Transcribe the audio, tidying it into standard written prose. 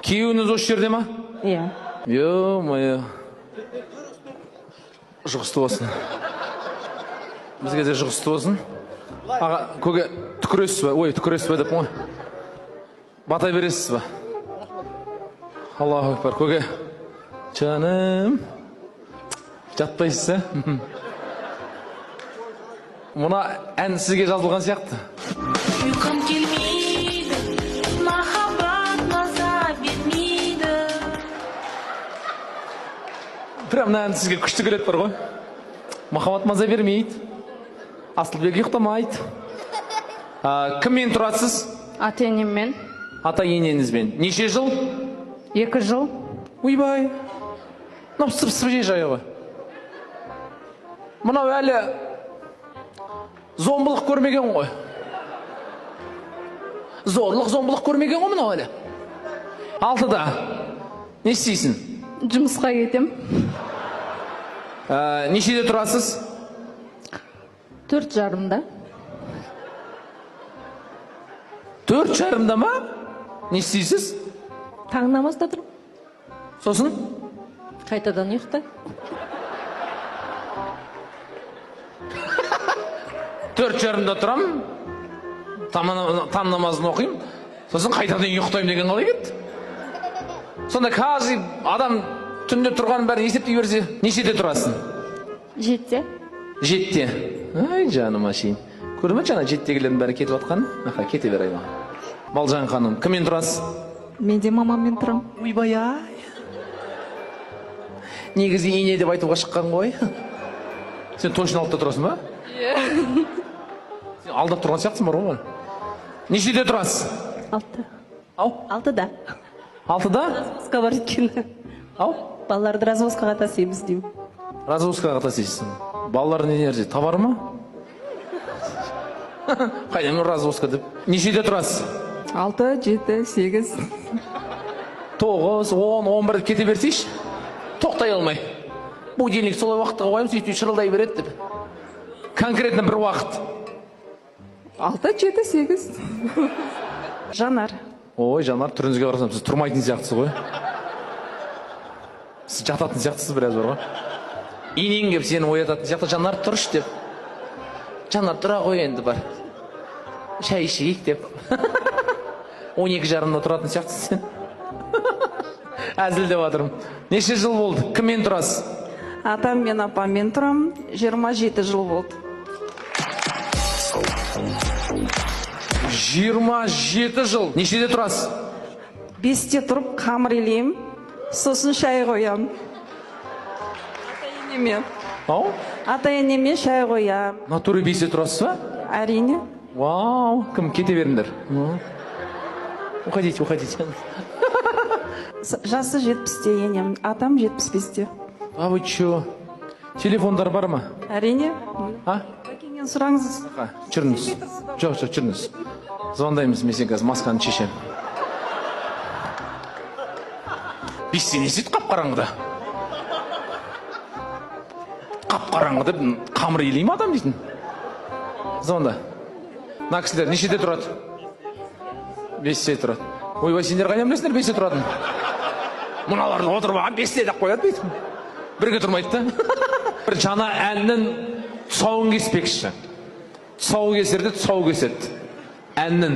Күйеуіңіз осы жерде ма? Иә. Ё-моё. Жұғысты болсын. Бізге де жұғысты болсын. Аға, көке, түкіресіз ба? Ой, түкіресіз ба деп ғой. Бата бересіз ба? Аллаху акбар, көке. Жаным. Жатпайсыз, ә? Мұна ән сізге жазылған сияқты. Ұйқым келмейді, махаббат маза бермейді. Прям мына ән сізге күшті келеді бар ғой. Махаббат маза бермейді. Асылбек ұйықтамайды. Кіммен тұрасыз? Ата-енеммен. Ата-енеңізбен. Неше жыл? 2 жыл. Ойбай. Мынау сып-сып жай ғой. Мынау әлі зомбылық көрмеген ғой. Зорлық, зомбылық көрмеген ғой мынау әлі. 6-да. Не істейсің? Жұмысқа кетем. Нешеде тұрасыз? 4,5-да. 4,5-да ма? Не істейсіз? Таң намазда тұрып. Сосын? Қайтадан ұйықта. 4,5-да тұрам. Там намазын оқим. Сосын қайтадан ұйықтайым деген қалай кетті? Сонда каждый адам түнде тұрған бәрін есептей берсе, нешеде тұрасың? 7-те. 7-те. Ай, жаным ашейін. Көрді ме жаңа 7-тегілердің бәрі кетіп атқан? Кете бер айма. Балжан ханым, кіммен тұрасыз? Мен де мамаммен тұрам. Ойбай-ай. Негізі ене деп айтуға шыққан ғой. Сен точно алтыда тұрасың ба? Иә. Сен алдап тұрған сияқтысың бар ғой. Нешеде тұрасыз? 6. Ау? 6-да. 6-да? Развозка бар еткені. Ау? Балаларды развозкаға тасимыз деймін. Развозкаға тасисың. Балалар не нәрсе? Табар ма? Қайдам развозка деп. Нешеде тұрасыз? 6, 7, 8. 9, 10, 11 кете берсейші. Тоқтай алмай. Будильник солай уақытқа қойым, сөйтіп шырылдай береді деп. Конкретно бір уақыт. 6, 7, 8. Жанар. Ой, Жанар, түріңізге қарасам, сіз тұрмайтын сияқтысыз ғой. Сіз жататын сияқтысыз біраз бар ғой. Енең кеп сені оятатын сияқты, Жанар тұрыш деп. Жанар тұра ғой енді бар. Шай ішейік деп. 12:30-да тұратын сияқтысыз сен. Әзілдеп жатырмын. Неше жыл болды? Кіммен тұрасыз? Атам мен апаммен тұрам. 27 жыл болды. 27 жыл. Нешеде тұрасыз? 5-те тұрып қамыр илеймін. Сосын шай қоям. Ата-енемен. Ау? Ата-енемен шай қоям. Натуре 5-те тұрасыз ба? Әрине. Вау, кім кете беріңдер. Уходите, уходите. Жасы 70-те енем. Атам 75-те. А вы чё? Телефондар бар ма? Әрине. А? Әкеңнен сұраңыз. Жүріңіз. Жоқ, жүріңіз. Звондаймыз, мен сен қазір масканы шешем. 5-те не істейді қап-қараңғыда? Қап-қараңғы деп қамыр илей ме адам дейтін? Звонда. Мына кісілер нешеде тұрады? 5-те тұрады. Ойбай, сендер қайдан білесіңдер 5-те тұратын? Мыналарды отырып алған 5-те деп қояды дейді. Бірге тұрмайды да. Бір жаңа әннің тұсауын кеспекші. Тұсауы кесерде тұсауы кеседі. Әннің.